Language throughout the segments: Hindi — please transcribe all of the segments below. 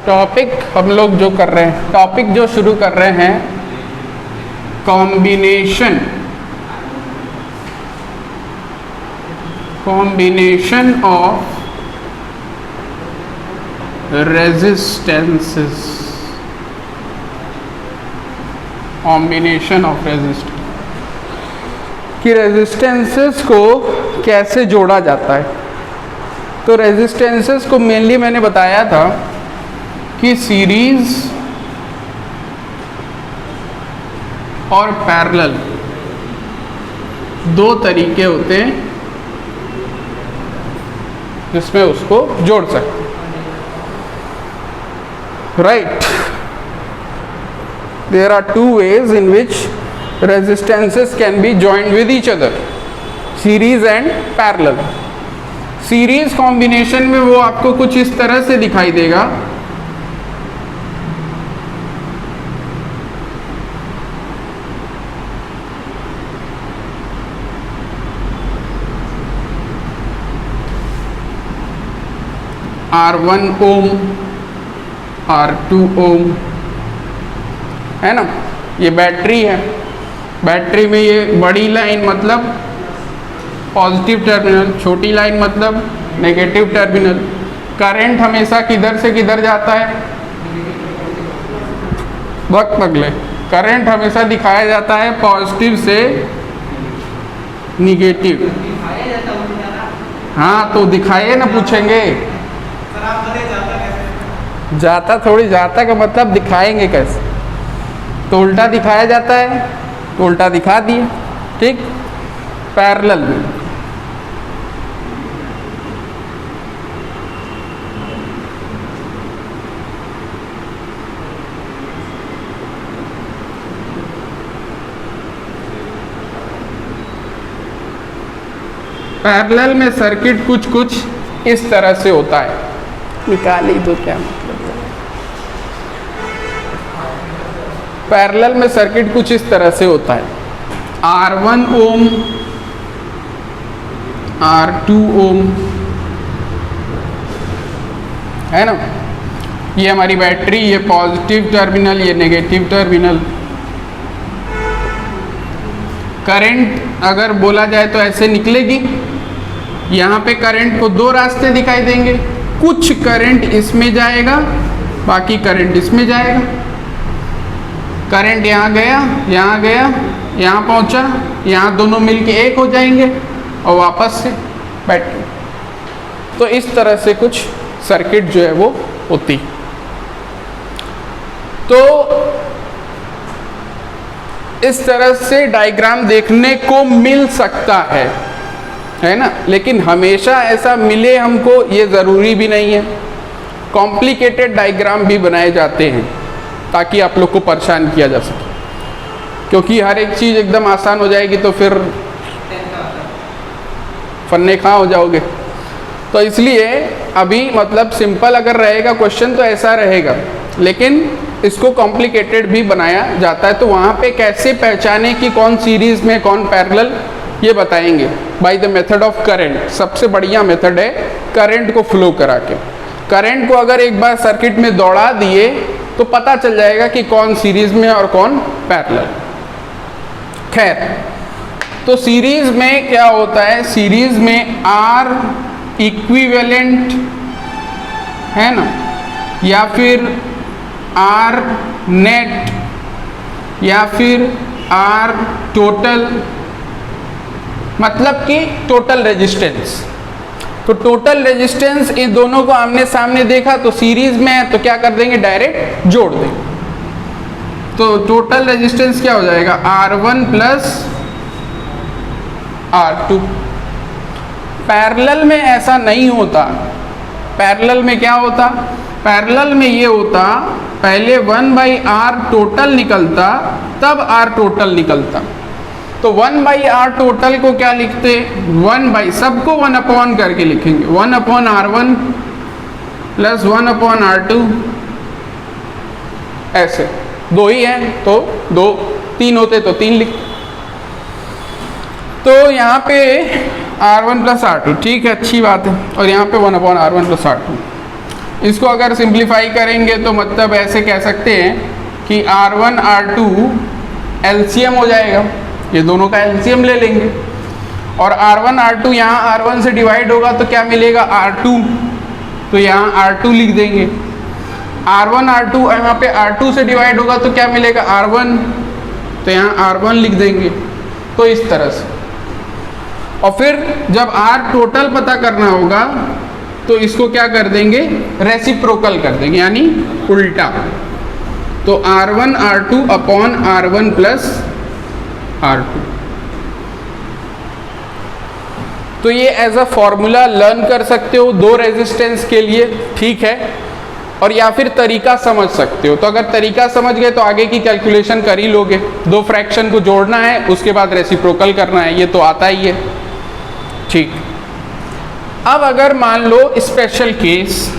टॉपिक हम लोग जो कर रहे हैं, टॉपिक जो शुरू कर रहे हैं, combination of resistances, combination of resistance कि रेजिस्टेंसेस को कैसे जोड़ा जाता है। तो रेजिस्टेंसेस को मेनली मैंने बताया था कि सीरीज और पैरेलल दो तरीके होते हैं जिसमें उसको जोड़ सकते हैं, right. There are two ways in which resistances can be joined with each other, series and parallel. Series combination में वो आपको कुछ इस तरह से दिखाई देगा, R1 ओम, R2 ओम, है ना। ये बैटरी है, बैटरी में ये बड़ी लाइन मतलब पॉजिटिव टर्मिनल, छोटी लाइन मतलब नेगेटिव टर्मिनल। करंट हमेशा किधर से किधर जाता है, वक्त पगले, करंट हमेशा दिखाया जाता है पॉजिटिव से निगेटिव। हाँ तो दिखाइए ना, पूछेंगे जाता थोड़ी, जाता का मतलब दिखाएंगे कैसे। तो उल्टा दिखाया जाता है तो उल्टा दिखा दिए, ठीक। पैरेलल में पैरेलल में सर्किट कुछ कुछ इस तरह से होता है। निकाल ही दो, क्या मतलब है। पैरेलल में सर्किट कुछ इस तरह से होता है, R1 ओम, R2 ओम, है ना। ये हमारी बैटरी, ये पॉजिटिव टर्मिनल, ये नेगेटिव टर्मिनल। करंट अगर बोला जाए तो ऐसे निकलेगी। यहाँ पे करंट को दो रास्ते दिखाई देंगे, कुछ करंट इसमें जाएगा, बाकी करंट इसमें जाएगा। करंट यहाँ गया, यहाँ गया, यहाँ पहुँचा, यहाँ दोनों मिलके एक हो जाएंगे और वापस से बैटरी। तो इस तरह से कुछ सर्किट जो है वो होती। तो इस तरह से डायग्राम देखने को मिल सकता है ना। लेकिन हमेशा ऐसा मिले हमको ये ज़रूरी भी नहीं है। कॉम्प्लिकेटेड डायग्राम भी बनाए जाते हैं ताकि आप लोग को परेशान किया जा सके, क्योंकि हर एक चीज़ एकदम आसान हो जाएगी तो फिर फन्ने कहाँ हो जाओगे। तो इसलिए अभी मतलब सिंपल अगर रहेगा क्वेश्चन तो ऐसा रहेगा, लेकिन इसको कॉम्प्लिकेटेड भी बनाया जाता है। तो वहाँ पे कैसे पहचाने कि कौन सीरीज़ में कौन पैरेलल, ये बताएंगे by the method of current. सबसे बढ़िया मेथड है करंट को फ्लो करा के। करंट को अगर एक बार सर्किट में दौड़ा दिए तो पता चल जाएगा कि कौन सीरीज में और कौन पैरेलल। खैर, तो सीरीज में क्या होता है, सीरीज में आर इक्विवेलेंट है ना, या फिर आर नेट, या फिर आर टोटल, मतलब कि टोटल रेजिस्टेंस। तो टोटल रेजिस्टेंस इन दोनों को आमने सामने देखा तो सीरीज में है तो क्या कर देंगे, डायरेक्ट जोड़ देंगे। तो टोटल रेजिस्टेंस क्या हो जाएगा, R1 प्लस R2। पैरेलल में ऐसा नहीं होता। पैरेलल में क्या होता, पैरेलल में ये होता पहले 1/R टोटल निकलता तब R टोटल निकलता। तो 1/R टोटल को क्या लिखते, 1/ सबको 1/, करके लिखेंगे। 1/R1 प्लस 1/R2, ऐसे दो ही हैं तो दो, तीन होते तो तीन लिख। तो यहाँ पे R1 प्लस R2, ठीक है, अच्छी बात है। और यहाँ पे 1/R1 प्लस R2। इसको अगर सिंप्लीफाई करेंगे तो मतलब ऐसे कह सकते हैं कि R1 R2 एलसीएम हो जाएगा, ये दोनों का एलसीएम ले लेंगे और R1 R2 यहाँ R1 से डिवाइड होगा तो क्या मिलेगा R2, तो यहाँ R2 लिख देंगे। R1 R2 यहाँ पे R2 से डिवाइड होगा तो क्या मिलेगा R1, तो यहाँ R1 लिख देंगे। तो इस तरह से, और फिर जब R टोटल पता करना होगा तो इसको क्या कर देंगे, रेसिप्रोकल कर देंगे यानी उल्टा। तो R1 R2 upon R1 plus R2। तो ये एज अ फॉर्मूला लर्न कर सकते हो दो रेजिस्टेंस के लिए, ठीक है, और या फिर तरीका समझ सकते हो। तो अगर तरीका समझ गए तो आगे की कैलकुलेशन कर ही लोगे। दो फ्रैक्शन को जोड़ना है, उसके बाद रेसिप्रोकल करना है, ये तो आता ही है, ठीक। अब अगर मान लो स्पेशल केस,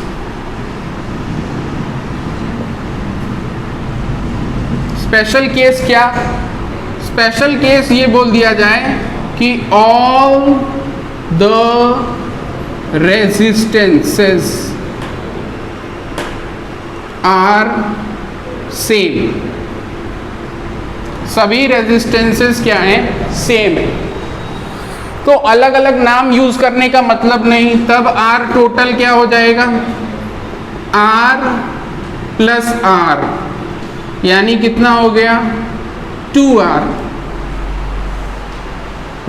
स्पेशल केस क्या, स्पेशल केस ये बोल दिया जाए कि all the resistances are same, सभी रेजिस्टेंसेस क्या हैं, सेम है। तो अलग अलग नाम यूज करने का मतलब नहीं, तब आर टोटल क्या हो जाएगा, आर प्लस आर, यानी कितना हो गया 2R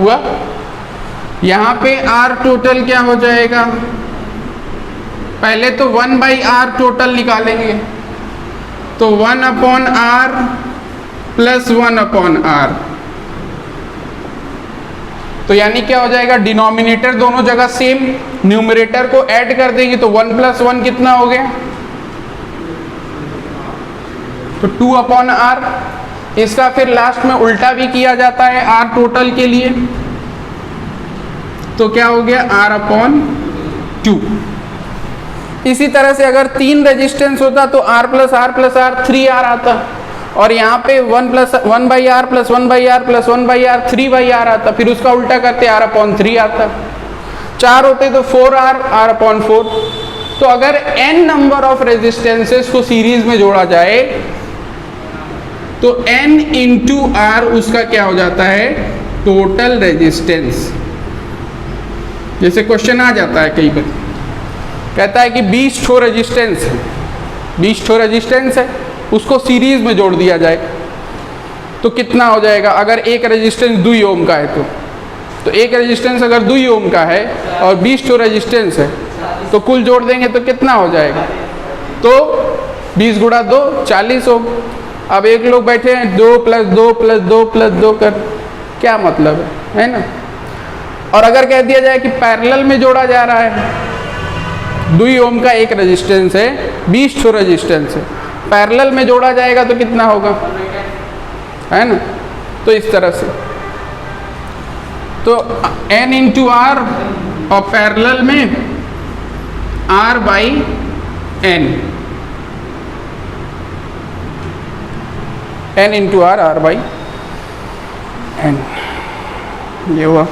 हुआ। यहां पे आर टोटल क्या हो जाएगा, पहले तो 1/R टोटल निकालेंगे, तो 1/R प्लस 1/R, तो यानी क्या हो जाएगा, डिनोमिनेटर दोनों जगह सेम, न्यूमरेटर को ऐड कर देंगे तो 1 + 1 कितना हो गया, तो 2/R। इसका फिर लास्ट में उल्टा भी किया जाता है R टोटल के लिए, तो क्या हो गया R/2। इसी तरह से अगर 3 रेजिस्टेंस होता तो R + R + R 3R आता, और यहाँ पे 1/R plus 1/R plus 1/R 3/R आता, फिर उसका उल्टा करते R/3 आता। 4 होते तो 4R R/4। तो अगर n नंबर ऑफ रेजिस्टेंसेस को सीरीज में जोड़ा जाए तो n × R उसका क्या हो जाता है, टोटल रेजिस्टेंस। जैसे क्वेश्चन आ जाता है कई बार, कहता है कि 20 ठो रेजिस्टेंस है, 20 ठो रेजिस्टेंस है, उसको सीरीज में जोड़ दिया जाए तो कितना हो जाएगा। अगर एक रेजिस्टेंस 2 ओम का है तो एक रेजिस्टेंस अगर 2 ओम का है और 20 ठो रेजिस्टेंस है तो कुल जोड़ देंगे तो कितना हो जाएगा, तो 20 × 2 40 ओम। अब एक लोग बैठे हैं 2 + 2 + 2 + 2 कर, क्या मतलब है ना। और अगर कह दिया जाए कि पैरेलल में जोड़ा जा रहा है, 2 ओम का एक रेजिस्टेंस है, 20 ठो रेजिस्टेंस है, पैरेलल में जोड़ा जाएगा तो कितना होगा, है ना। तो इस तरह से, तो n × R और पैरेलल में R/n, n × R R/n, ये हुआ।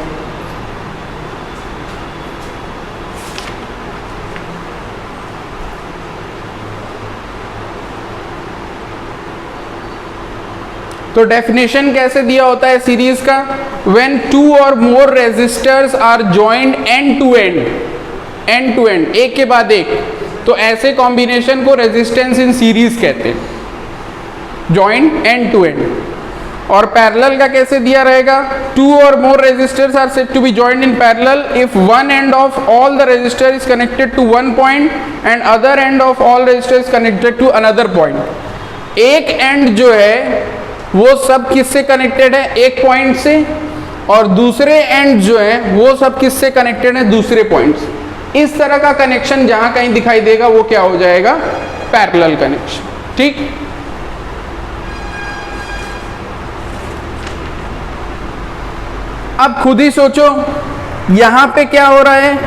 तो डेफिनेशन कैसे दिया होता है सीरीज का, when 2 or more resistors are joined end to end, एक के बाद एक, तो ऐसे कॉम्बिनेशन को रेजिस्टेंस इन सीरीज कहते हैं, जॉइंड एंड टू एंड। और पैरेलल का कैसे दिया रहेगा, 2 or more resistors are said to be joined in parallel if one end of all the resistor is connected to one point and other end of all resistor is connected to another point। एक एंड जो है वो सब किससे कनेक्टेड है, एक पॉइंट से, और दूसरे एंड जो है वो सब किससे कनेक्टेड है, दूसरे पॉइंट से। इस तरह का कनेक्शन जहां कहीं दिखाई देगा वो क्या हो जाएगा, पैरेलल कनेक्शन, ठीक। अब खुद ही सोचो यहां पे क्या हो रहा है,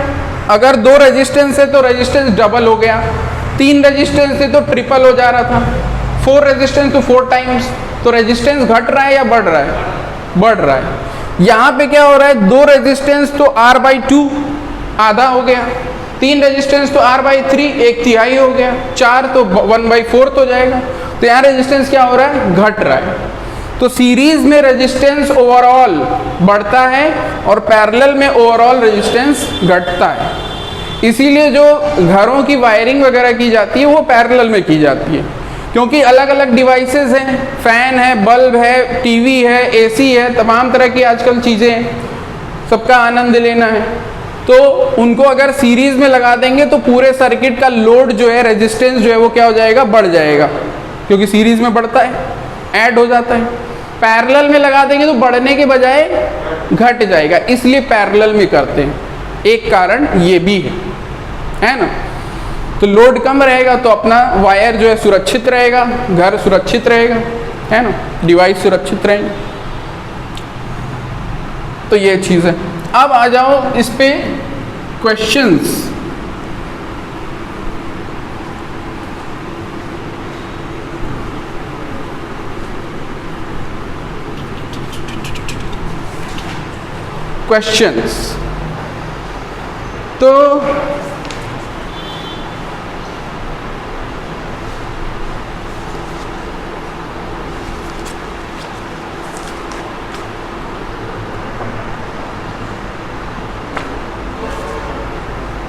अगर 2 रेजिस्टेंस है तो रेजिस्टेंस डबल हो गया, 3 रेजिस्टेंस है तो ट्रिपल हो जा रहा था, 4 रेजिस्टेंस तो 4 टाइम्स, तो रेजिस्टेंस घट रहा है या बढ़ रहा है, बढ़ रहा है। यहाँ पे क्या हो रहा है, 2 रेजिस्टेंस तो R/2 आधा हो गया, 3 रेजिस्टेंस तो R/3, 1/3 हो गया, 4 तो 1/4 हो जाएगा। तो यहाँ रेजिस्टेंस क्या हो रहा है, घट रहा है। तो सीरीज में रेजिस्टेंस ओवरऑल बढ़ता है और पैरेलल में ओवरऑल रेजिस्टेंस घटता है। इसीलिए जो घरों की वायरिंग वगैरह की जाती है वो पैरेलल में की जाती है, क्योंकि अलग अलग डिवाइसेस हैं, फैन है, बल्ब है, टीवी है, एसी है, तमाम तरह की आजकल चीज़ें हैं, सबका आनंद लेना है। तो उनको अगर सीरीज में लगा देंगे तो पूरे सर्किट का लोड जो है, रेजिस्टेंस जो है वो क्या हो जाएगा, बढ़ जाएगा, क्योंकि सीरीज में बढ़ता है, ऐड हो जाता है। पैरेलल में लगा देंगे तो बढ़ने के बजाय घट जाएगा, इसलिए पैरेलल में करते हैं। एक कारण ये भी है ना। तो लोड कम रहेगा तो अपना वायर जो है सुरक्षित रहेगा, घर सुरक्षित रहेगा, है ना, डिवाइस सुरक्षित रहेंगे। तो ये चीज़ है। अब आ जाओ इस पे क्वेश्चंस। क्वेश्चंस तो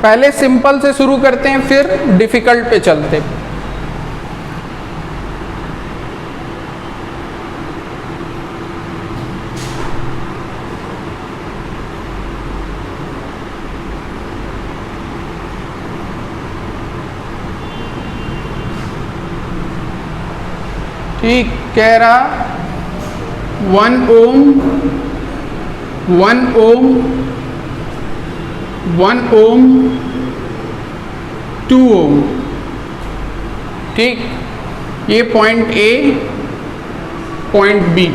पहले सिंपल से शुरू करते हैं, फिर डिफिकल्ट पे चलते हैं। ठीक कह रहा 1 ओम 1 ओम 1 ओम 2 ओम। ठीक, ये पॉइंट ए, पॉइंट बी।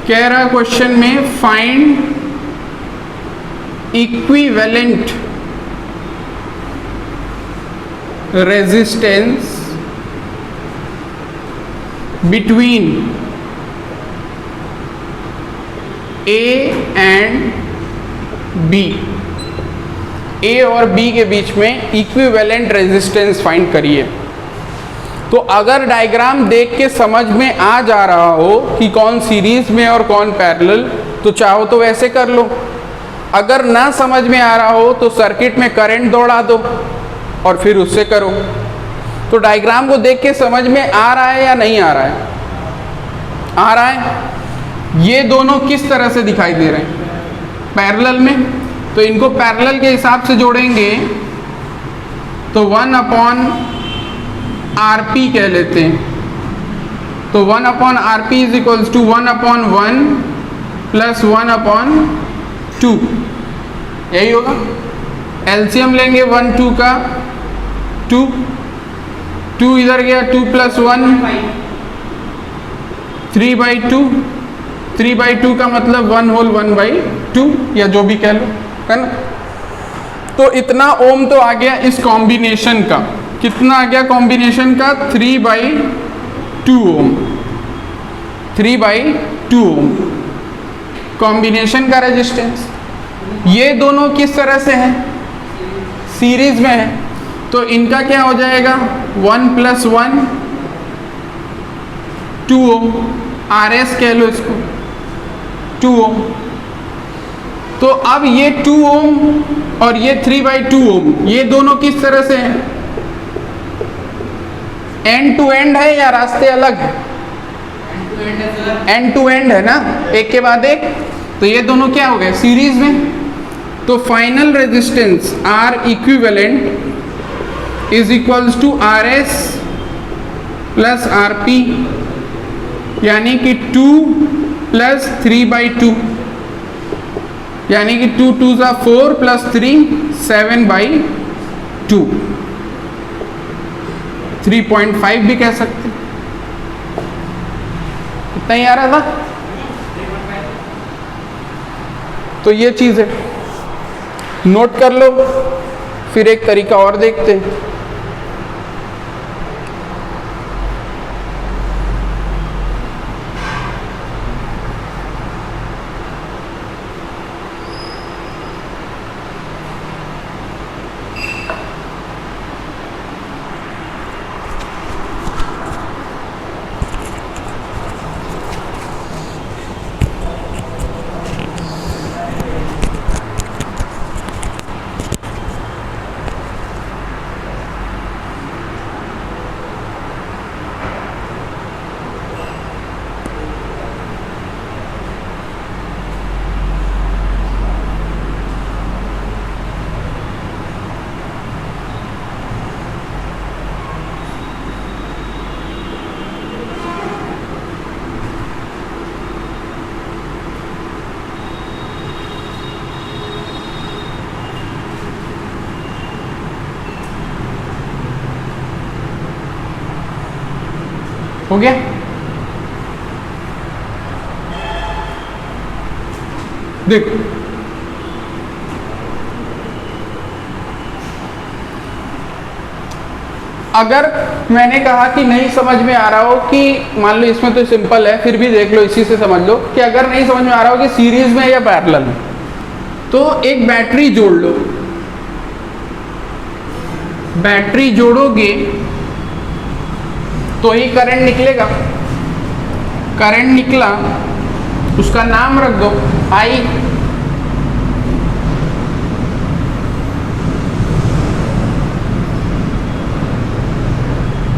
कह रहा क्वेश्चन में find equivalent resistance between A and B। A और B के बीच में इक्विवेलेंट रेजिस्टेंस फाइंड करिए। तो अगर डायग्राम देख के समझ में आ जा रहा हो कि कौन सीरीज में और कौन पैरेलल, तो चाहो तो वैसे कर लो। अगर ना समझ में आ रहा हो तो सर्किट में करंट दौड़ा दो और फिर उससे करो। तो डायग्राम को देख के समझ में आ रहा है या नहीं आ रहा है? आ रहा है। ये दोनों किस तरह से दिखाई दे रहे हैं? पैरेलल में। तो इनको पैरेलल के हिसाब से जोड़ेंगे तो 1/RP कह लेते हैं। तो 1/RP is equals to 1/1 plus 1/2, यही होगा। एलसीएम लेंगे 1 2 का, 2 2 इधर गया, 2 + 1 3/2, 3/2 का मतलब 1 होल 1/2 या जो भी कह लो, है ना। तो इतना ओम तो आ गया इस कॉम्बिनेशन का। कितना आ गया कॉम्बिनेशन का? 3/2 ओम, 3/2 ओम कॉम्बिनेशन का रेजिस्टेंस। ये दोनों किस तरह से हैं? सीरीज में है। तो इनका क्या हो जाएगा? 1 + 1 2 ओम, RS कह लो इसको, 2 ओम। तो अब ये 2 ओम और ये 3/2 ओम, ये दोनों किस तरह से हैं? एंड टू एंड है या रास्ते अलग है? एंड टू एंड है ना, एक के बाद एक। तो ये दोनों क्या हो गए? सीरीज में। तो final resistance R equivalent is equals to RS plus RP, यानी कि 2 + 3/2, यानी कि 2 2 4 + 3 7/2, 3.5 भी कह सकते। इतना ही आ रहा था। तो ये चीज़ है, नोट कर लो। फिर एक तरीका और देखते हैं। हो गया। देखो अगर मैंने कहा कि नहीं समझ में आ रहा हो कि मान लो इसमें तो सिंपल है, फिर भी देख लो, इसी से समझ लो कि अगर नहीं समझ में आ रहा हो कि सीरीज में या पैरेलल में, तो एक बैटरी जोड़ लो। बैटरी जोड़ोगे तो ही करंट निकलेगा। करंट निकला, उसका नाम रख दो आई।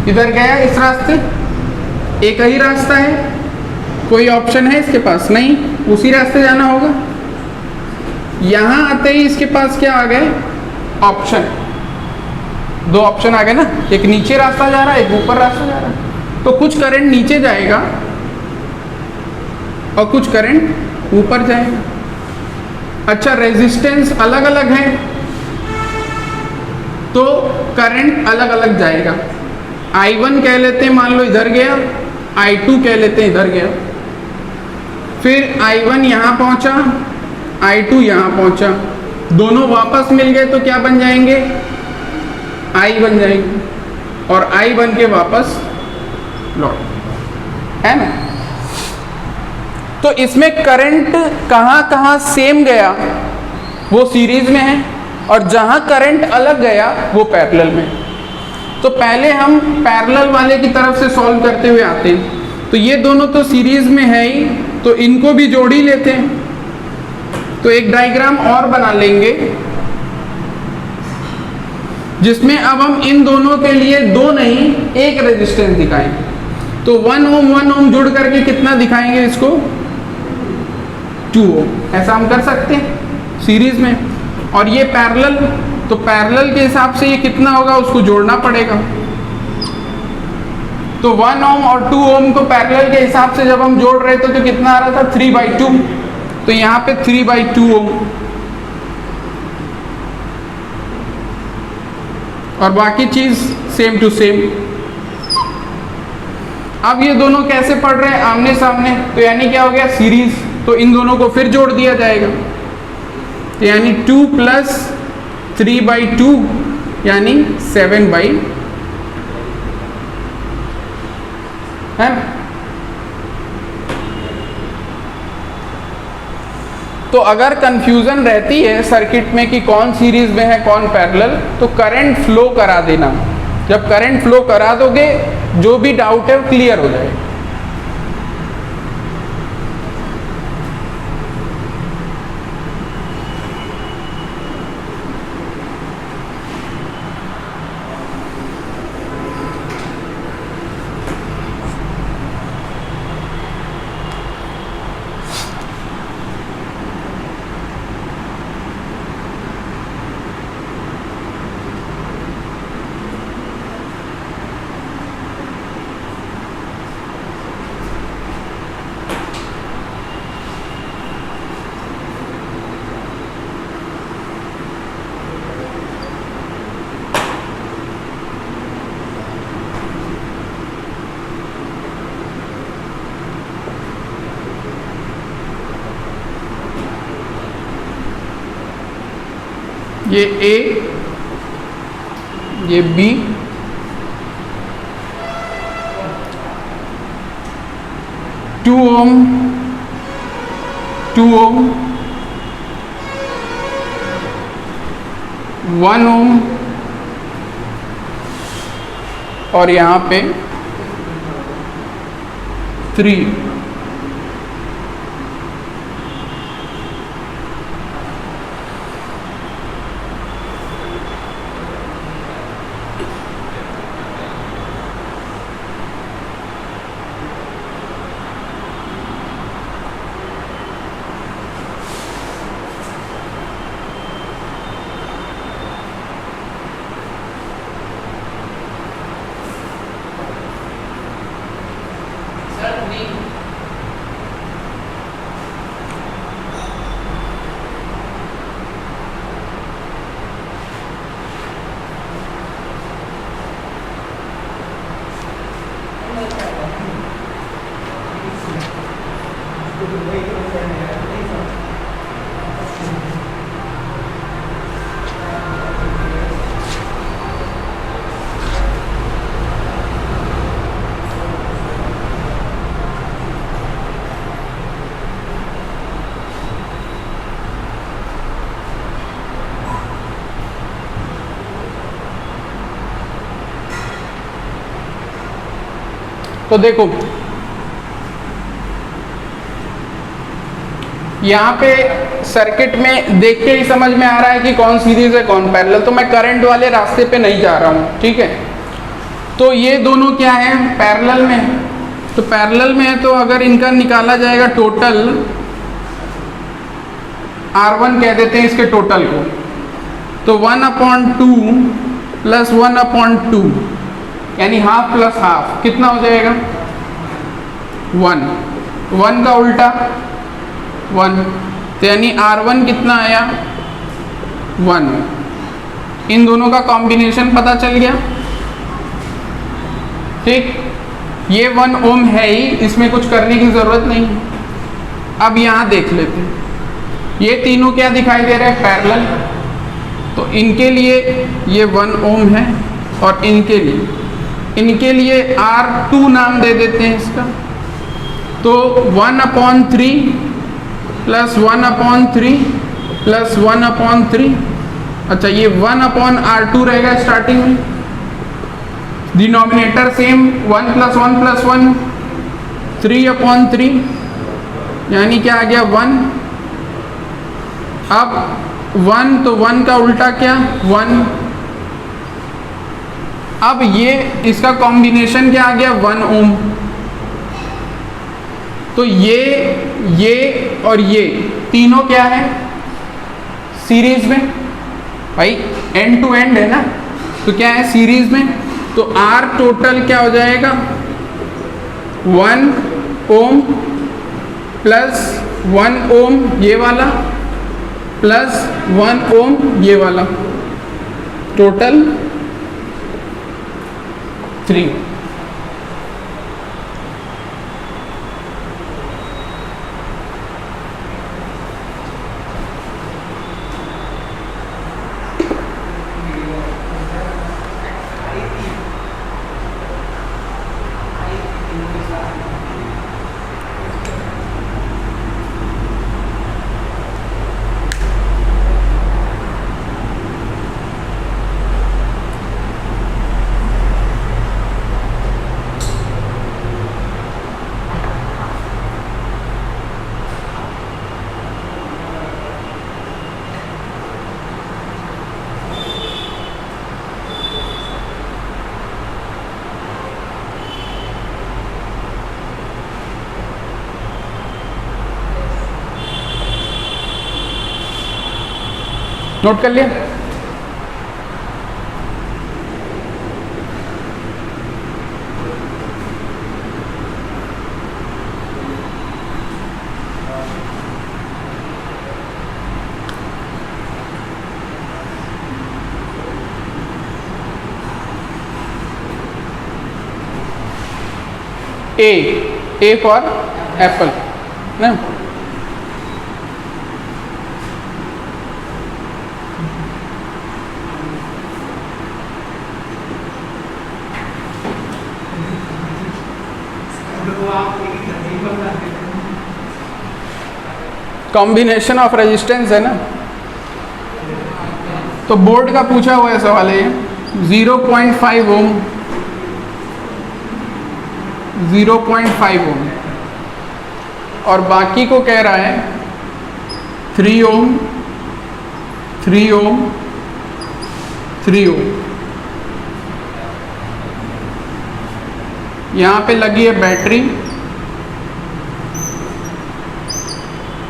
इधर गया इस रास्ते, एक ही रास्ता है, कोई ऑप्शन है इसके पास नहीं, उसी रास्ते जाना होगा। यहां आते ही इसके पास क्या आ गए, ऑप्शन, दो ऑप्शन आ गए ना, एक नीचे रास्ता जा रहा है, एक ऊपर रास्ता जा रहा है। तो कुछ करंट नीचे जाएगा और कुछ करंट ऊपर जाएगा। अच्छा, रेजिस्टेंस अलग अलग है तो करंट अलग अलग जाएगा। I1 कह लेते हैं, मान लो इधर गया, I2 कह लेते हैं इधर गया, फिर I1 यहां पहुंचा, I2 यहां पहुंचा, दोनों वापस मिल गए तो क्या बन जाएंगे, I बन जाएंगे, और I बन के वापस लौट, है ना। तो इसमें करंट कहां कहां सेम गया वो सीरीज में है, और जहां करंट अलग गया वो पैरेलल में। तो पहले हम पैरेलल वाले की तरफ से सॉल्व करते हुए आते हैं। तो ये दोनों तो सीरीज में है ही, तो इनको भी जोड़ ही लेते हैं। तो एक डायग्राम और बना लेंगे जिसमें अब हम इन दोनों के लिए दो नहीं एक रेजिस्टेंस दिखाएंगे। तो 1 ओम जुड़ करके कितना दिखाएंगे इसको, 2 ओम। ऐसा हम कर सकते हैं सीरीज में। और ये पैरेलल, तो पैरेलल के हिसाब से ये कितना होगा उसको जोड़ना पड़ेगा। तो 1 ओम और 2 ओम को पैरेलल के हिसाब से जब हम जोड़ रहे थे तो कितना आ रहा था, 3/2। तो यहाँ पे 3/2 ओम, और बाकी चीज सेम टू सेम। अब ये दोनों कैसे पढ़ रहे हैं, आमने सामने, तो यानी क्या हो गया, सीरीज। तो इन दोनों को फिर जोड़ दिया जाएगा, तो यानी 2 + 3/2 यानी 7/, है। तो अगर कंफ्यूजन रहती है सर्किट में कि कौन सीरीज में है कौन पैरेलल, तो करंट फ्लो करा देना। जब करंट फ्लो करा दोगे जो भी डाउट है क्लियर हो जाएगा। ये A, ये B, टू ओम, 1 ओम, और यहाँ पे 3। तो देखो यहाँ पे सर्किट में देख के ही समझ में आ रहा है कि कौन सीरीज है कौन पैरेलल, तो मैं करंट वाले रास्ते पे नहीं जा रहा हूँ, ठीक है। तो ये दोनों क्या है, पैरेलल में है। तो पैरेलल में है तो अगर इनका निकाला जाएगा टोटल, R1 कह देते हैं इसके टोटल को, तो 1/2 प्लस 1/2 यानी हाफ प्लस हाफ कितना हो जाएगा 1, 1 का उल्टा 1, तो यानी R1 कितना आया 1। इन दोनों का कॉम्बिनेशन पता चल गया, ठीक। ये 1 ओम है ही, इसमें कुछ करने की ज़रूरत नहीं। अब यहाँ देख लेते हैं, ये तीनों क्या दिखाई दे रहे हैं, पैरेलल। तो इनके लिए ये 1 ओम है और इनके लिए R2 नाम दे देते हैं इसका। तो 1/3 प्लस 1/3 प्लस 1/3, अच्छा ये 1/R2 रहेगा स्टार्टिंग में, डिनोमिनेटर सेम 1 + 1 + 1 3/3 यानी क्या आ गया 1। अब 1 तो 1 का उल्टा क्या 1। अब ये इसका कॉम्बिनेशन क्या आ गया 1 ओम। तो ये और ये तीनों क्या है सीरीज में, भाई एंड टू एंड है ना, तो क्या है सीरीज में। तो R टोटल क्या हो जाएगा 1 ओम प्लस 1 ओम ये वाला प्लस 1 ओम ये वाला, टोटल 3। नोट कर लिया। ए फॉर एप्पल ना, कॉम्बिनेशन ऑफ रेजिस्टेंस है ना। तो बोर्ड का पूछा हुआ है सवाल है, 0.5 ओम 0.5 ओम और बाकी को कह रहा है 3 ओम 3 ओम 3 ओम। यहाँ पे लगी है बैटरी,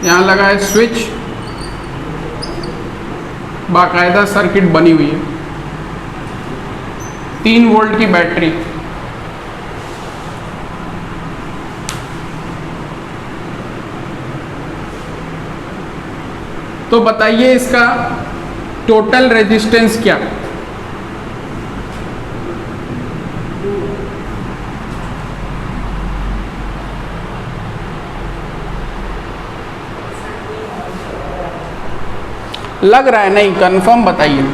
यहाँ लगा है स्विच, बाकायदा सर्किट बनी हुई है, 3 वोल्ट की बैटरी। तो बताइए इसका टोटल रेजिस्टेंस क्या लग रहा है? नहीं, कंफर्म बताइए।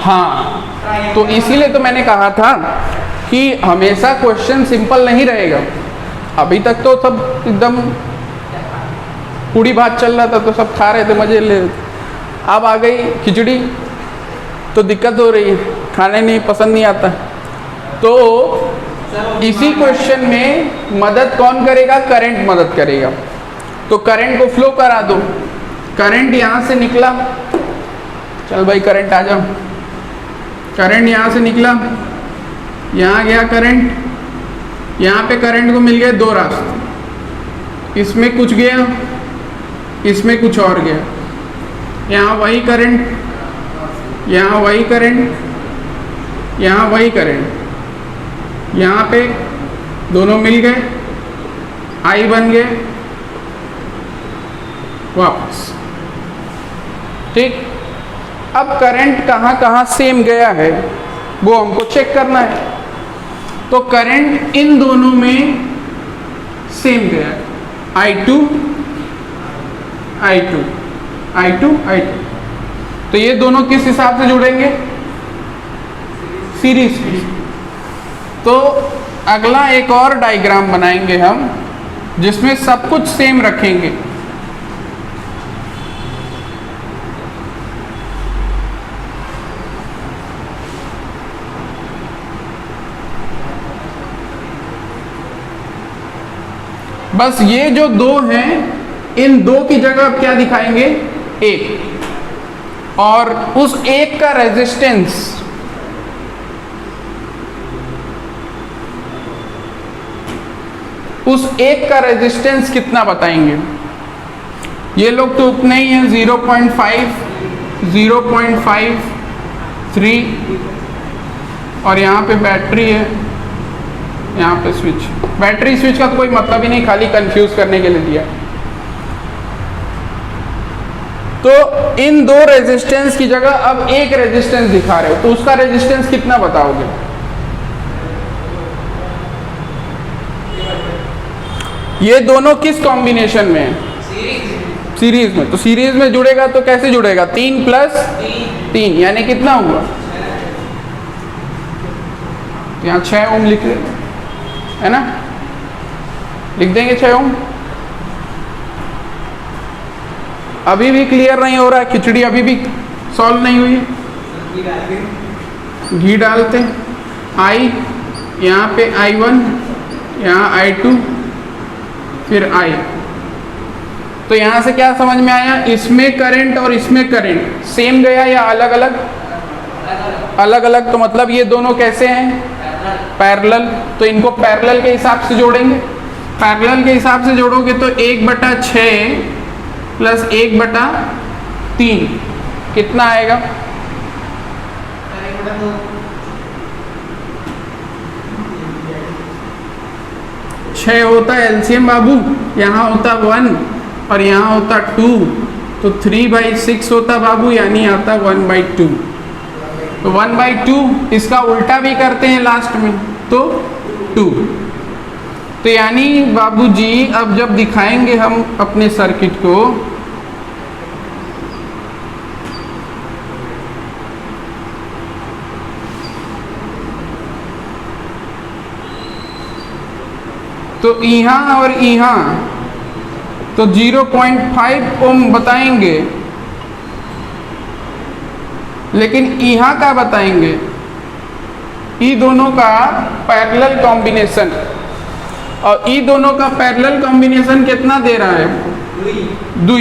हाँ, तो इसीलिए तो मैंने कहा था कि हमेशा क्वेश्चन सिंपल नहीं रहेगा। अभी तक तो सब एकदम पूड़ी भात चल रहा था, तो सब खा रहे थे, मजे ले रहे थे। अब आ गई खिचड़ी तो दिक्कत हो रही है, खाने नहीं पसंद नहीं आता। तो इसी क्वेश्चन में मदद कौन करेगा? करंट मदद करेगा। तो करंट को फ्लो करा दो। करंट यहाँ से निकला, चल भाई करंट आ जाओ। करंट यहाँ से निकला, यहाँ गया करंट, यहाँ पे करंट को मिल गए दो रास्ते, इसमें कुछ गया, इसमें कुछ और गया। यहाँ वही करंट, यहाँ वही करंट, यहाँ वही करंट, यहाँ पे दोनों मिल गए, आई बन गए वापस। ठीक, अब करंट कहाँ कहाँ सेम गया है वो हमको चेक करना है। तो करंट इन दोनों में सेम गया है, I2 I2 I2 I2। तो ये दोनों किस हिसाब से जुड़ेंगे? सीरीज में। तो अगला एक और डायग्राम बनाएंगे हम, जिसमें सब कुछ सेम रखेंगे। बस ये जो दो हैं, इन दो की जगह अब क्या दिखाएंगे? एक, और उस एक का रेजिस्टेंस कितना बताएंगे? ये लोग तो उतने ही हैं, 0.5, 0.5, 3, और यहाँ पे बैटरी है, यहाँ पे स्विच। बैटरी स्विच का तो कोई मतलब ही नहीं, खाली कंफ्यूज करने के लिए दिया। तो इन दो रेजिस्टेंस की जगह अब एक रेजिस्टेंस दिखा रहे हो, तो उसका रेजिस्टेंस कितना बताओगे? ये दोनों किस कॉम्बिनेशन में है? सीरीज में। तो सीरीज में जुड़ेगा तो कैसे जुड़ेगा? 3 + 3 यानी कितना हुआ? यहाँ 6 ओम लिख रहे है ना, लिख देंगे 6 ओम। अभी भी क्लियर नहीं हो रहा है, खिचड़ी अभी भी सॉल्व नहीं हुई है। घी डालते हैं, I, यहाँ पे I1, यहाँ I2, फिर I। तो यहाँ से क्या समझ में आया? इसमें करंट और इसमें करंट सेम गया या अलग अलग? अलग अलग। तो मतलब ये दोनों कैसे हैं? पैरेलल। तो इनको पैरेलल के हिसाब से जोड़ेंगे। पैरेलल के हिसाब से जोड़ोगे तो 1/6 + 1/3 कितना आएगा? 6 होता है एलसीएम बाबू, यहाँ होता 1 और यहाँ होता 2, तो 3/6 होता बाबू, यानी आता 1/2। तो 1/2 इसका उल्टा भी करते हैं लास्ट में, तो 2। तो यानी बाबूजी अब जब दिखाएंगे हम अपने सर्किट को, तो यहाँ और यहाँ तो 0.5 ओम बताएंगे, लेकिन यहाँ का बताएंगे ई दोनों का पैरेलल कॉम्बिनेशन। और ई दोनों का पैरेलल कॉम्बिनेशन कितना दे रहा है? 2।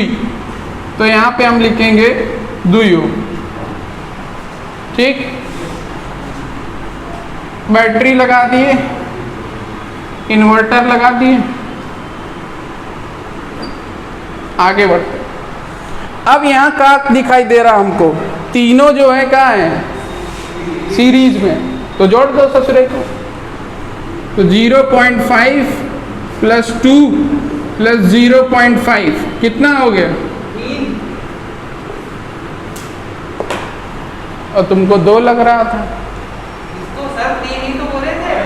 तो यहाँ पे हम लिखेंगे 2 ओम। ठीक, बैटरी लगा दिए, इन्वर्टर लगा दिए, आगे बढ़ते। अब यहाँ का दिखाई दे रहा हमको, तीनों जो है कहाँ है? सीरीज में। तो जोड़ दो ससुरे को। तो 0.5 + 2 + 0.5 कितना हो गया? 3। और तुमको 2 लग रहा था। इसको सर 3 ही तो बोले थे।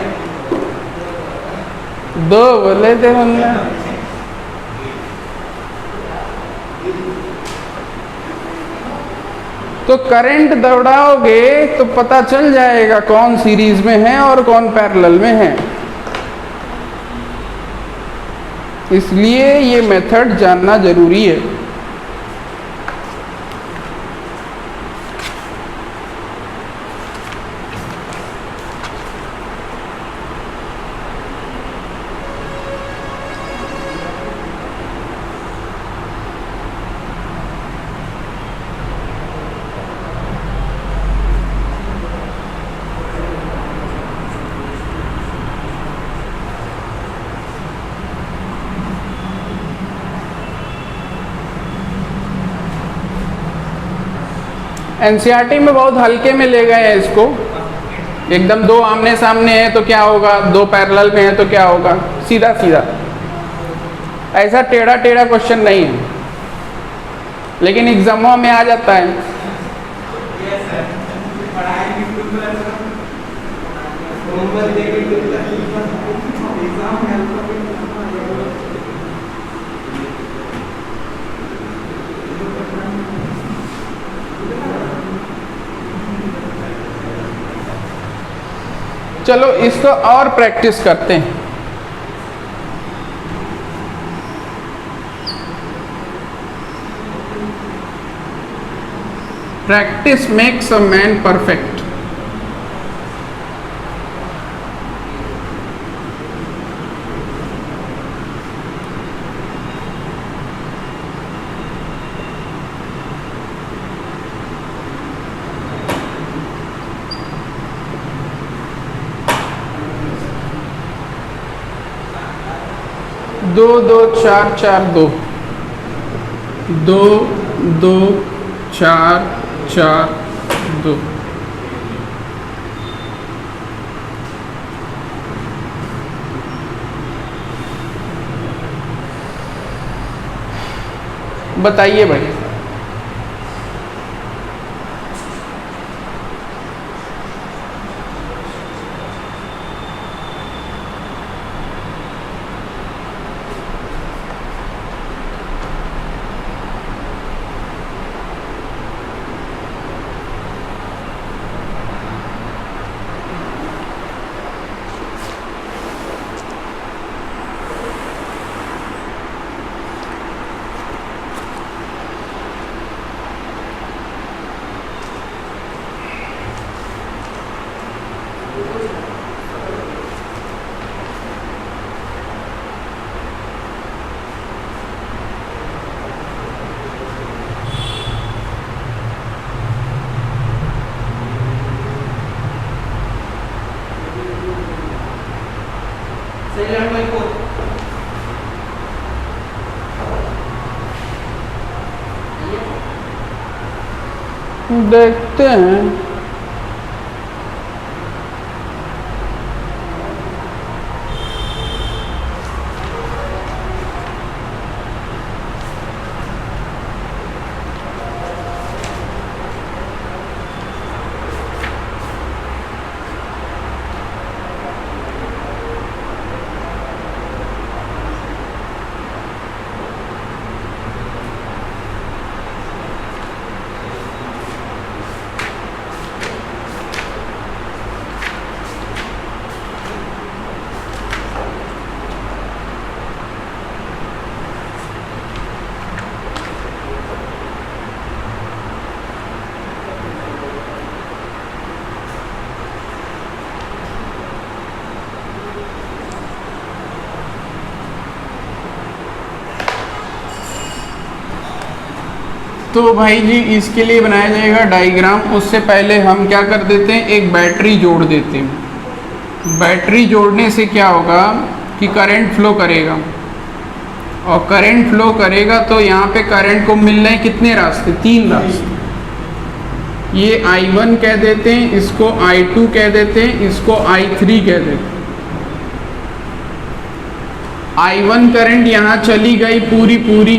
दो बोले थे हमने। तो करंट दौड़ाओगे तो पता चल जाएगा कौन सीरीज में है और कौन पैरेलल में है। इसलिए ये मेथड जानना जरूरी है। एनसीईआरटी में बहुत हल्के में ले गए हैं इसको। एकदम दो आमने सामने है तो क्या होगा, दो पैरेलल में है तो क्या होगा, सीधा सीधा। ऐसा टेढ़ा टेढ़ा क्वेश्चन नहीं है, लेकिन एग्जामों में आ जाता है। चलो इसको और प्रैक्टिस करते हैं। Practice makes a man perfect. दो दो चार चार दो, दो दो चार चार दो। बताइए भाई। देखते हैं। तो भाई जी इसके लिए बनाया जाएगा डायग्राम। उससे पहले हम क्या कर देते हैं, एक बैटरी जोड़ देते हैं। बैटरी जोड़ने से क्या होगा कि करंट फ्लो करेगा, और करंट फ्लो करेगा तो यहाँ पे करंट को मिल रहे हैं कितने रास्ते, 3 रास्ते। ये I1 कह देते हैं, इसको I2 कह देते हैं, इसको I3 कह देते हैं। I1 करंट यहाँ चली गई पूरी पूरी,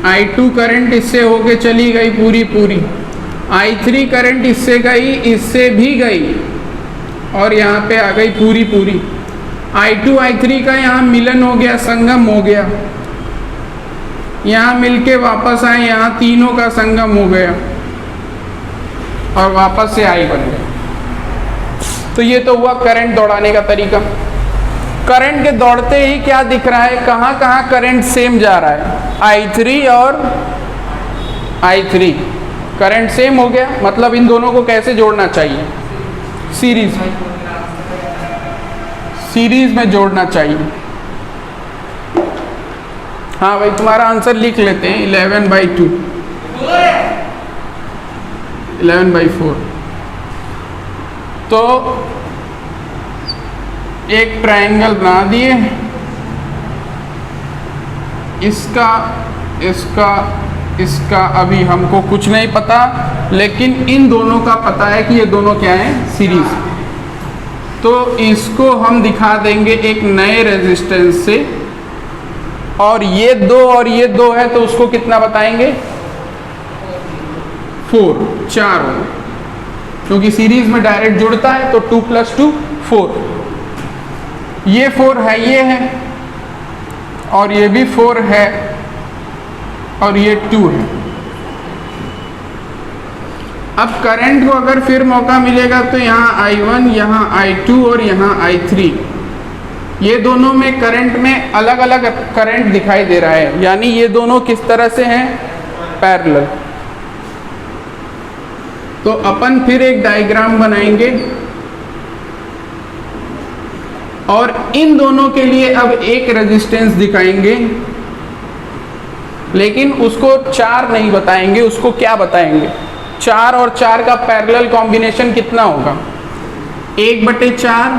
I2 करंट इससे होके चली गई पूरी पूरी, I3 करंट इससे गई, इससे भी गई, और यहाँ पे आ गई पूरी पूरी। I2 I3 का यहाँ मिलन हो गया, संगम हो गया, यहाँ मिलके वापस आए, यहाँ तीनों का संगम हो गया और वापस से I बन गया। तो ये तो हुआ करंट दौड़ाने का तरीका। करंट के दौड़ते ही क्या दिख रहा है, कहाँ कहाँ करंट सेम जा रहा है, I3 और I3 करंट सेम हो गया, मतलब इन दोनों को कैसे जोड़ना चाहिए, सीरीज में जोड़ना चाहिए। हाँ भाई, तुम्हारा आंसर लिख लेते हैं, 11/2, 11/4। तो एक ट्रायंगल बना दिए, इसका इसका इसका अभी हमको कुछ नहीं पता, लेकिन इन दोनों का पता है कि ये दोनों क्या हैं, सीरीज। तो इसको हम दिखा देंगे एक नए रेजिस्टेंस से, और ये दो है तो उसको कितना बताएंगे, 4 हो, क्योंकि सीरीज में डायरेक्ट जुड़ता है तो 2 + 2 4। ये 4 है, ये है, और ये भी 4 है, और ये 2 है। अब करंट को अगर फिर मौका मिलेगा तो यहाँ I1, यहाँ I2 और यहाँ I3, ये दोनों में करंट में अलग अलग करंट दिखाई दे रहा है, यानी ये दोनों किस तरह से हैं, पैरेलल। तो अपन फिर एक डायग्राम बनाएंगे और इन दोनों के लिए अब एक रेजिस्टेंस दिखाएंगे, लेकिन उसको 4 नहीं बताएंगे, उसको क्या बताएंगे, 4 और 4 का पैरेलल कॉम्बिनेशन कितना होगा, 1/4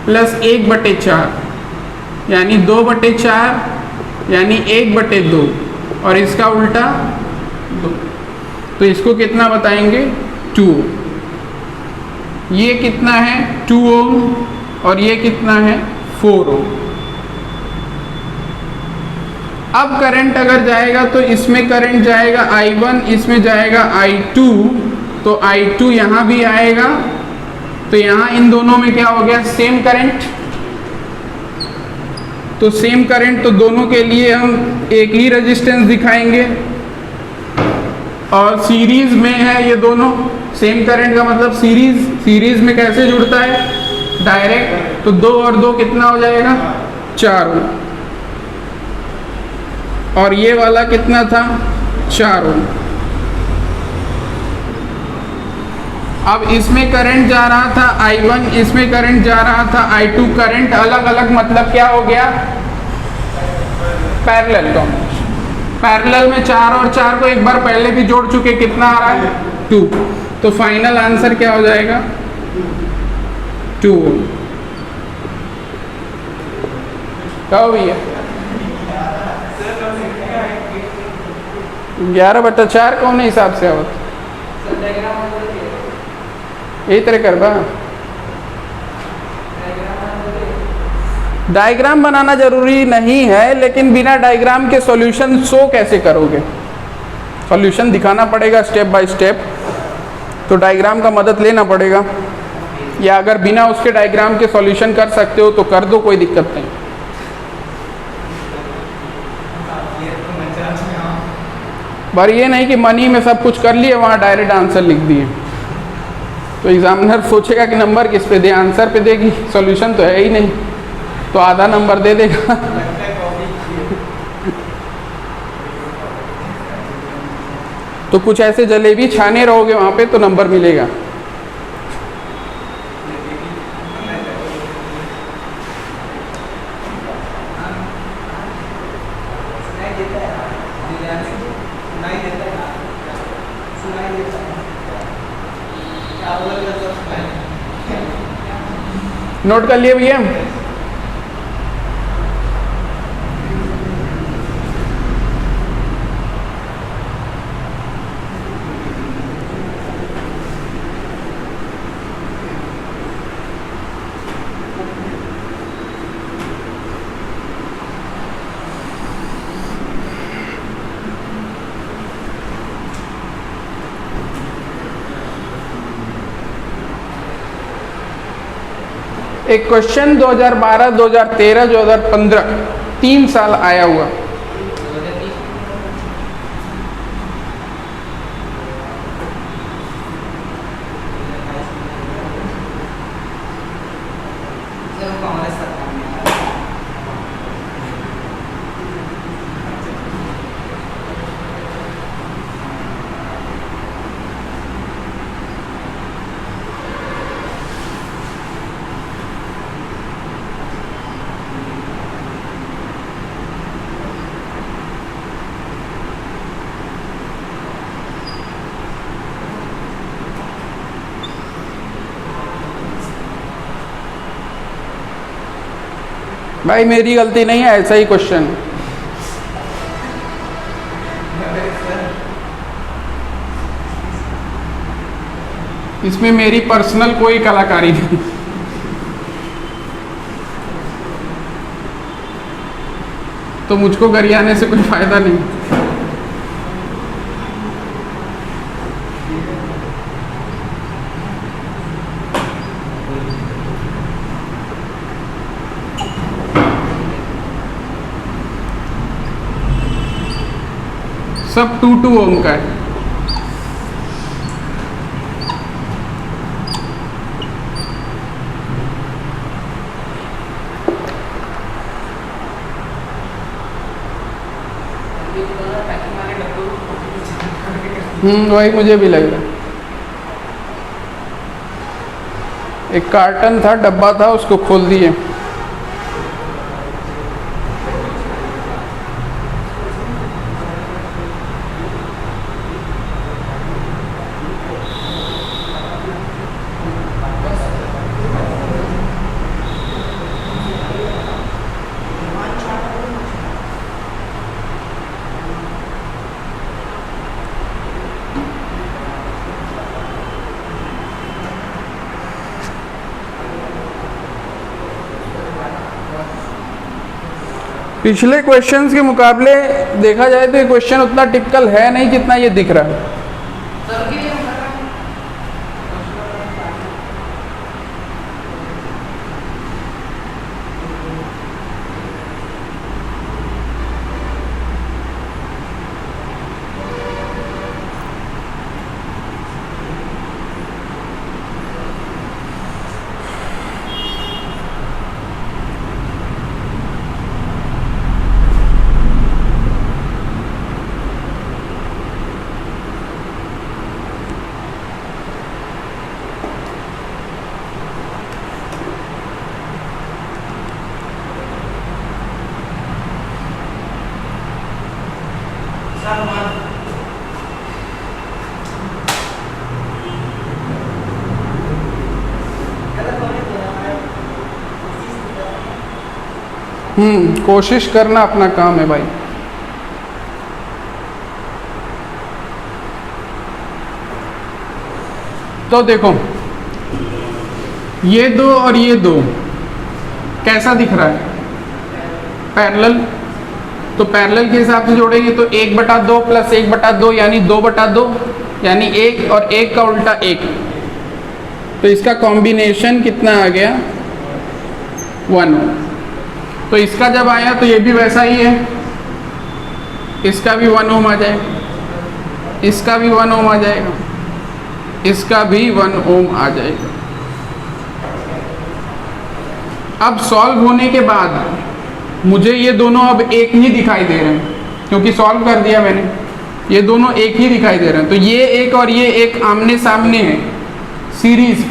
+ 1/4, यानी 2/4, यानी 1/2, और इसका उल्टा 2। तो इसको कितना बताएंगे, 2। ये कितना है, 2 ओम, और ये कितना है, 4 ओम। अब करंट अगर जाएगा तो इसमें करंट जाएगा I1, इसमें जाएगा I2, तो I2 यहाँ भी आएगा, तो यहाँ इन दोनों में क्या हो गया, सेम करंट। तो सेम करंट, तो दोनों के लिए हम एक ही रेजिस्टेंस दिखाएंगे, और सीरीज में है ये दोनों, सेम करंट का मतलब सीरीज में कैसे जुड़ता है, डायरेक्ट। तो 2 और 2 कितना हो जाएगा, 4 ओम, और ये वाला कितना था, 4 ओम। अब इसमें करंट जा रहा था I1, इसमें करंट जा रहा था I2, करंट अलग अलग, मतलब क्या हो गया, पैरेलल कॉम्बिनेशन। पैरेलल में 4 और 4 को एक बार पहले भी जोड़ चुके, कितना आ रहा है, 2। तो फाइनल आंसर क्या हो जाएगा, 2 ओम। कहो भैया 11/4 कौन हिसाब से आवत, यही तरह करबा। डायग्राम बनाना जरूरी नहीं है, लेकिन बिना डायग्राम के सॉल्यूशन शो कैसे करोगे, सॉल्यूशन दिखाना पड़ेगा स्टेप बाय स्टेप, तो डायग्राम का मदद लेना पड़ेगा, या अगर बिना उसके डायग्राम के सॉल्यूशन कर सकते हो तो कर दो, कोई दिक्कत नहीं। पर ये नहीं कि मनी में सब कुछ कर लिए, वहाँ डायरेक्ट आंसर लिख दिए, तो एग्जामिनर सोचेगा कि नंबर किस पे दे, आंसर पे देगी, सॉल्यूशन तो है ही नहीं, तो आधा नंबर दे देगा। तो कुछ ऐसे जलेबी छाने रहोगे वहाँ पे तो नंबर मिलेगा। नोट कर लिए भैया। एक क्वेश्चन 2012, 2013, 2015 3 साल आया हुआ। भाई मेरी गलती नहीं है, ऐसा ही क्वेश्चन। इसमें मेरी पर्सनल कोई कलाकारी नहीं। तो मुझको गरियाने से कोई फायदा नहीं। सब 2 ओम का है। वही मुझे भी लग रहा। एक कार्टन था, डब्बा था, उसको खोल दिए। पिछले क्वेश्चंस के मुकाबले देखा जाए तो ये क्वेश्चन उतना टिपिकल है नहीं जितना ये दिख रहा है। कोशिश करना अपना काम है भाई। तो देखो ये दो और ये दो कैसा दिख रहा है? पैरेलल। तो पैरेलल के हिसाब से जोड़ेंगे तो 1/2 + 1/2 यानी 2/2 यानी 1 और 1 का उल्टा 1। तो इसका कॉम्बिनेशन कितना आ गया? 1 ओम। तो इसका जब आया तो ये भी वैसा ही है, इसका भी 1 ओम आ जाएगा, इसका भी 1 ओम आ जाएगा, इसका भी 1 ओम आ जाएगा। अब सॉल्व होने के बाद मुझे ये दोनों अब एक ही दिखाई दे रहे हैं, क्योंकि सॉल्व कर दिया मैंने। ये दोनों एक ही दिखाई दे रहे हैं। तो ये एक और ये एक आमने सामने है सीरीज।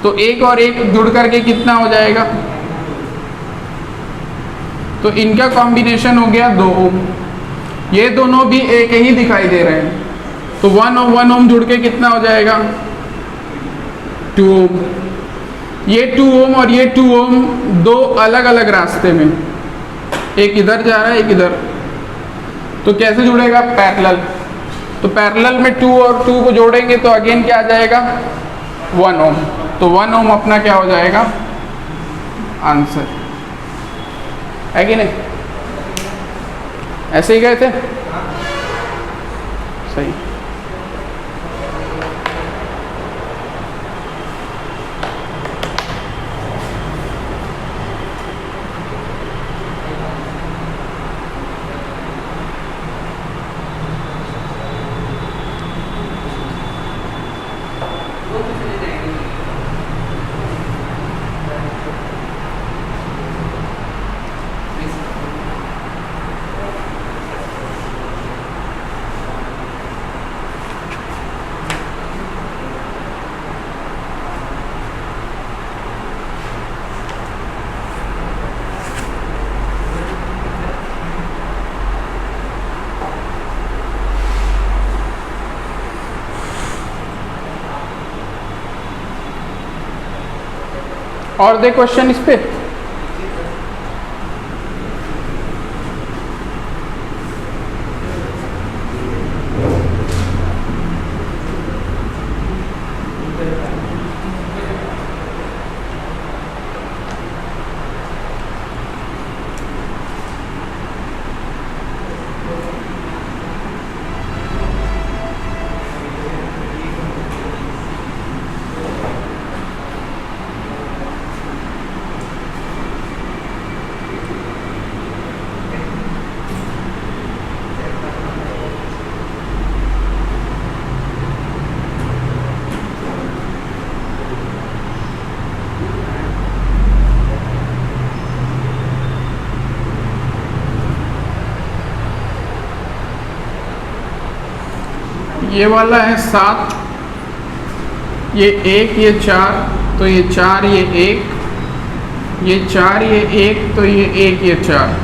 तो 1 और 1 जुड़ करके कितना हो जाएगा? तो इनका कॉम्बिनेशन हो गया 2 ओम। ये दोनों भी एक ही दिखाई दे रहे हैं। तो 1 ओम जुड़ के कितना हो जाएगा? 2 ओम। ये 2 ओम और ये 2 ओम दो अलग अलग रास्ते में, एक इधर जा रहा है एक इधर। तो कैसे जुड़ेगा? पैरेलल। तो पैरेलल में 2 और 2 को जोड़ेंगे तो अगेन क्या आ जाएगा? 1 ओम। तो 1 ओम अपना क्या हो जाएगा? आंसर है कि नहीं? ऐसे ही गए थे? सही। और दे क्वेश्चन इस पे। ये वाला है 7, ये 1, ये 4, तो ये 4, ये 1, ये 4, ये 1, तो ये 1, ये 4।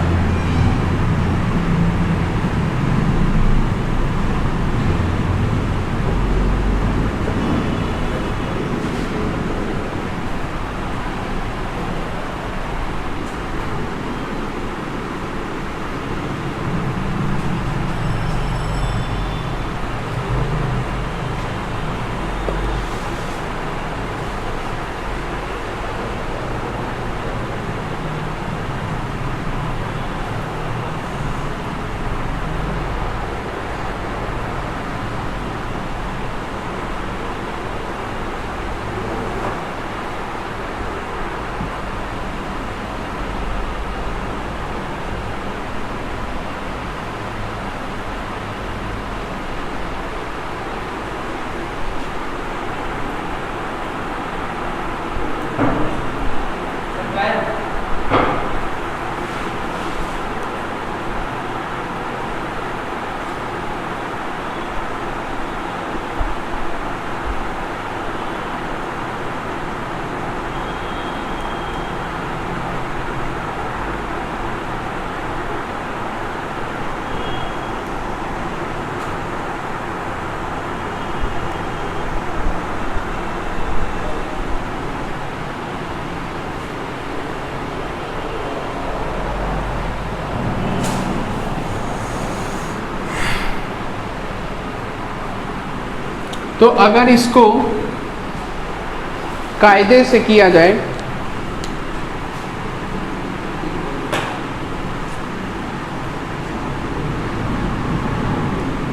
तो अगर इसको कायदे से किया जाए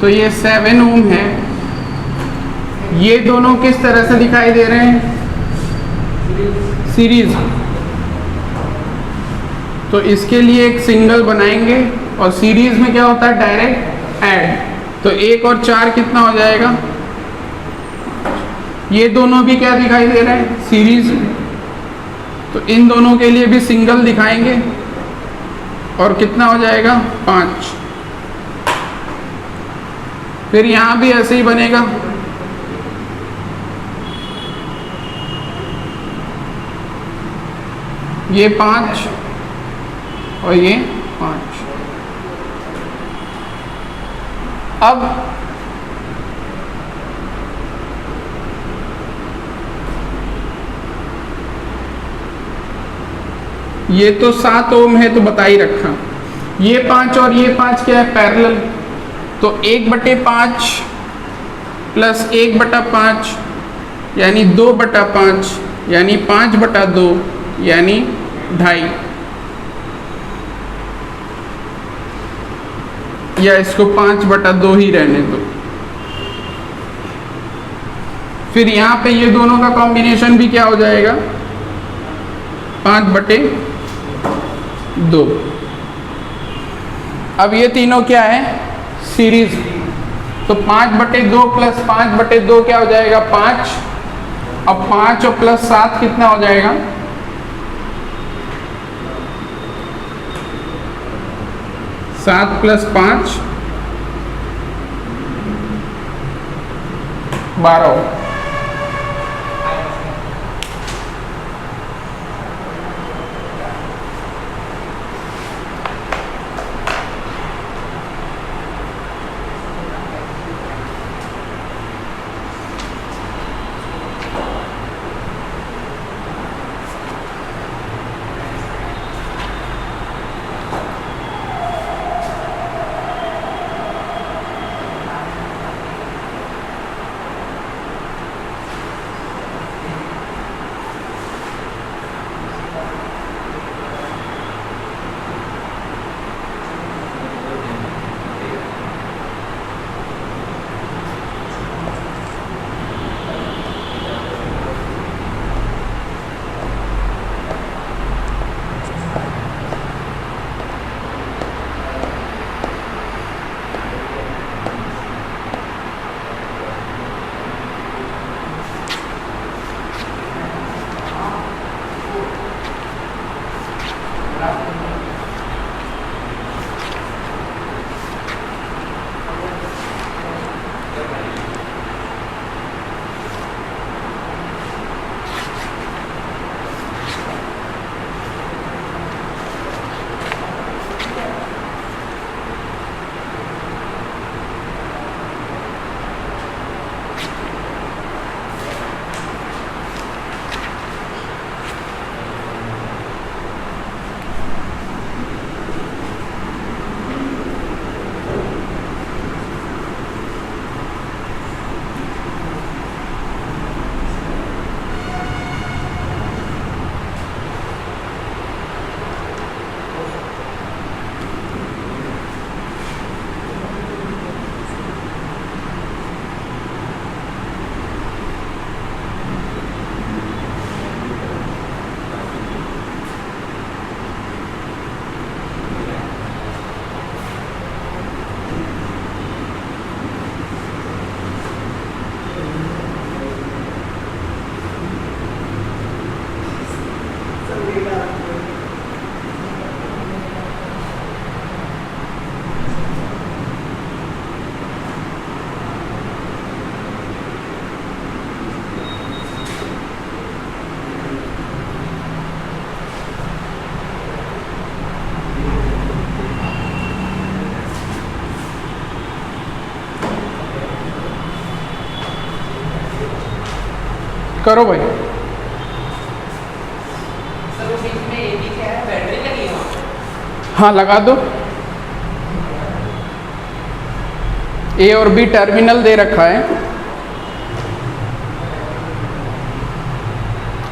तो ये 7 ओम है। ये दोनों किस तरह से दिखाई दे रहे हैं? सीरीज। तो इसके लिए एक सिंगल बनाएंगे और सीरीज में क्या होता है? Direct add. तो 1 और 4 कितना हो जाएगा? ये दोनों भी क्या दिखाई दे रहे हैं? सीरीज। तो इन दोनों के लिए भी सिंगल दिखाएंगे और कितना हो जाएगा? 5। फिर यहां भी ऐसे ही बनेगा। ये 5 और ये 5। अब ये तो 7 ओम है तो बता ही रखा। ये 5 और ये 5 क्या है? पैरेलल। तो 1/5 प्लस 1/5 यानी 2/5 यानी 5/2 यानी 2.5, या इसको 5/2 ही रहने दो। फिर यहाँ पे ये दोनों का कॉम्बिनेशन भी क्या हो जाएगा? 5/2। अब ये तीनों क्या है? सीरीज। तो 5/2 प्लस 5/2 क्या हो जाएगा? 5। अब 5 और प्लस 7 कितना हो जाएगा? 7 प्लस 5 12। करो भाई। सर वो बीच में ये भी क्या है, बैटरी लगी है वहाँ? हाँ लगा दो। ए और बी टर्मिनल दे रखा है,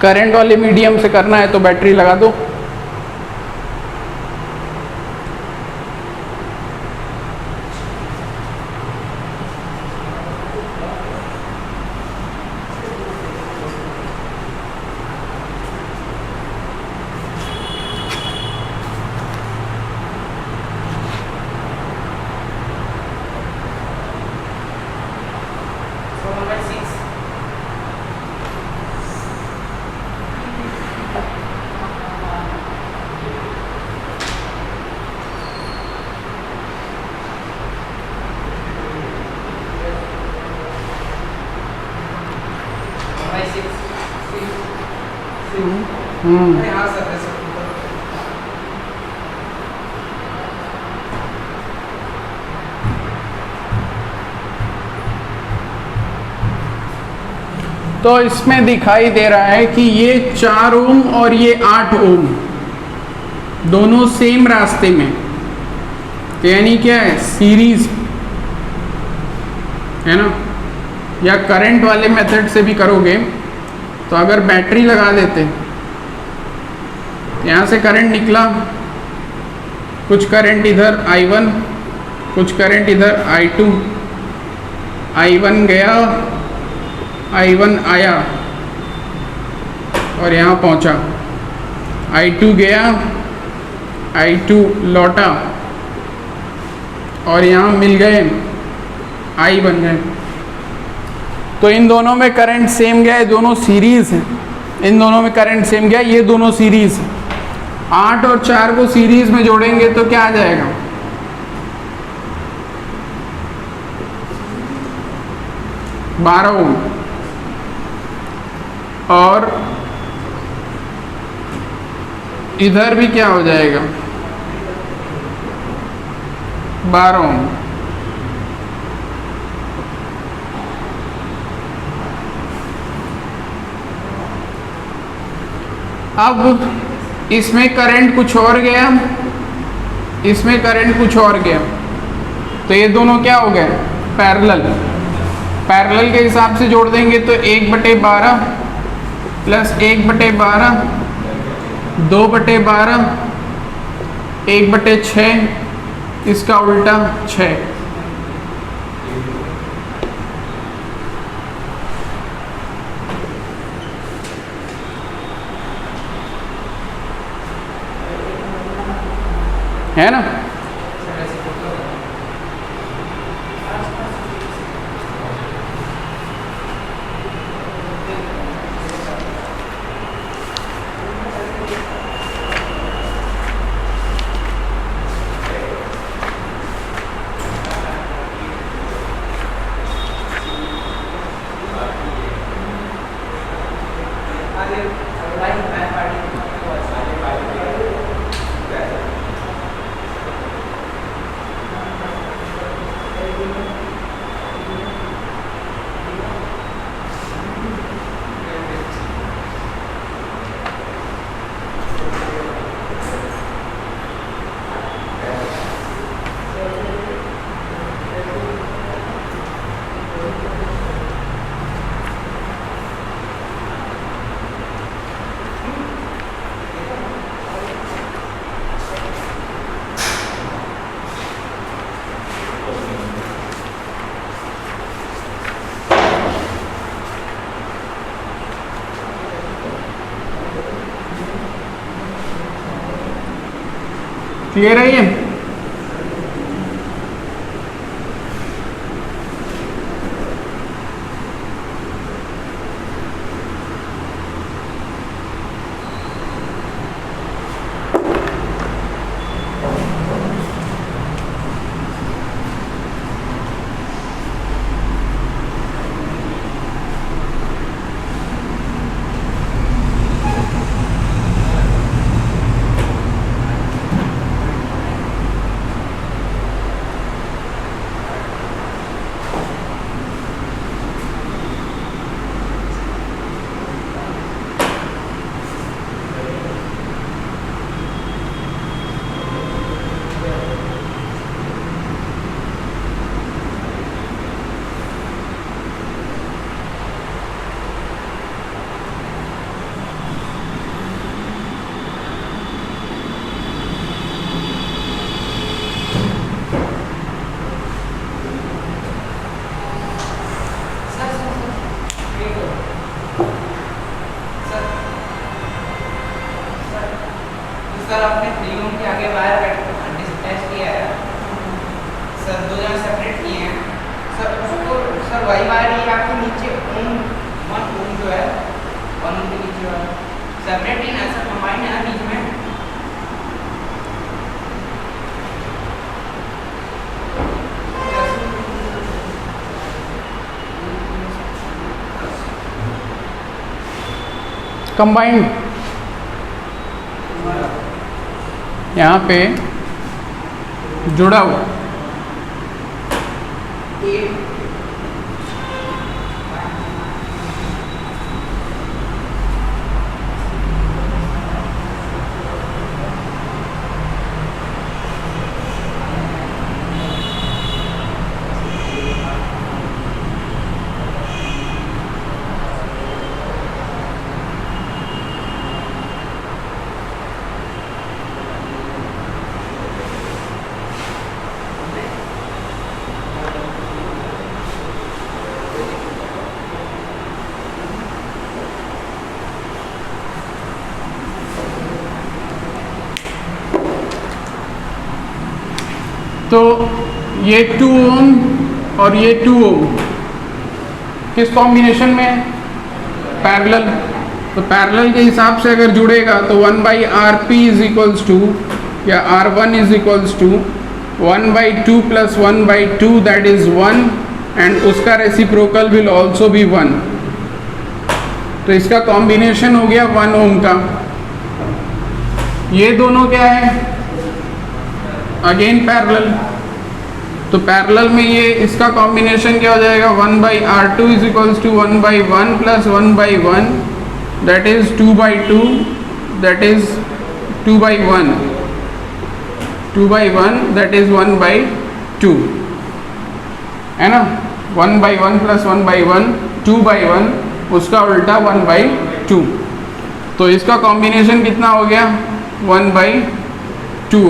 करंट वाले मीडियम से करना है तो बैटरी लगा दो। So 1/6. हाँ सर ऐसा। तो इसमें दिखाई दे रहा है कि ये 4 ओम और ये 8 ओम दोनों सेम रास्ते में, तो यानी क्या है, सीरीज है ना। या करंट वाले मेथड से भी करोगे तो अगर बैटरी लगा देते, यहाँ से करंट निकला, कुछ करंट इधर I1, कुछ करंट इधर I2, I1 गया, I1 आया और यहाँ पहुँचा, I2 गया, I2 लौटा और यहाँ मिल गए, I बन गए। तो इन दोनों में करंट सेम गया, ये दोनों सीरीज हैं, इन दोनों में करंट सेम गया, ये दोनों सीरीज हैं। 8 और 4 को सीरीज में जोड़ेंगे तो क्या आ जाएगा, 12 ओम। और इधर भी क्या हो जाएगा, 12 ओम। अब इसमें करंट कुछ और गया, इसमें करंट कुछ और गया, तो ये दोनों क्या हो गए, पैरेलल। पैरेलल के हिसाब से जोड़ देंगे तो 1/12 प्लस 1/12, 2/12, 1/6, इसका उल्टा 6। है ना। क्लियर है ये। सर आपने 3 ओम के आगे वायर डिस्पैच किया है सर, 2 जगह सेपरेट किए हैं सर, उसको सर वही वायर ये आपके नीचे ओम 1 ओम जो है 1 ओम के नीचे वाला सेपरेट ही ना सर, कंबाइन है ना बीच में। कंबाइंड यहाँ पे जुड़ा हुआ तो ये 2 ओम और ये 2 ओम किस कॉम्बिनेशन में है? पैरेलल। तो पैरेलल के हिसाब से अगर जुड़ेगा तो 1/RP इज इक्वल्स टू या R1 is equals to 1/2 plus 1/2 that is 1 and उसका रेसिप्रोकल विल ऑल्सो बी 1। तो इसका कॉम्बिनेशन हो गया 1 ओम का। ये दोनों क्या है? Again parallel. तो पैरेलल में ये इसका कॉम्बिनेशन क्या हो जाएगा? 1/R2 is equals to 1/1 plus 1/1 that is 2/2 that is 2/1 2/1 that is 1/2 है ना। 1/1 प्लस 1/1 2/1 उसका उल्टा 1/2। तो इसका कॉम्बिनेशन कितना हो गया? 1/2।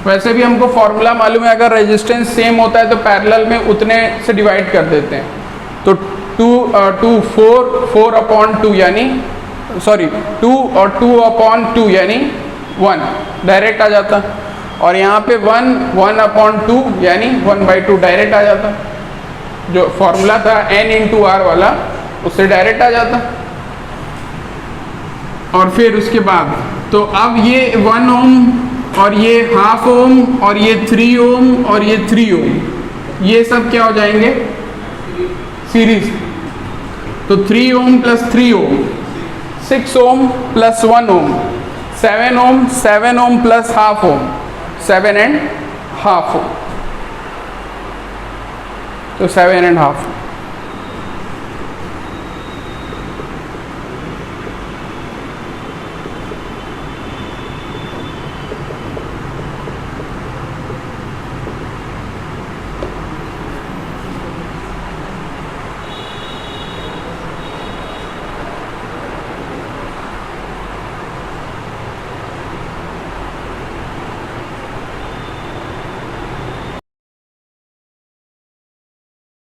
वैसे भी हमको फॉर्मूला मालूम है, अगर रेजिस्टेंस सेम होता है तो पैरेलल में उतने से डिवाइड कर देते हैं। तो 4/2 यानी 2 और 2/2 यानी 1 डायरेक्ट आ जाता। और यहाँ पे 1/2 यानी 1/2 डायरेक्ट आ जाता। जो फॉर्मूला था n × R वाला उससे डायरेक्ट आ जाता। और फिर उसके बाद तो अब ये 1 ओम और ये 1/2 ओम और ये 3 ओम और ये 3 ओम ये सब क्या हो जाएंगे? सीरीज। तो 3 ओम प्लस 3 ओम 6 ओम प्लस 1 ओम 7 ओम 7 ओम प्लस 1/2 ओम 7 1/2 ओम। तो 7 1/2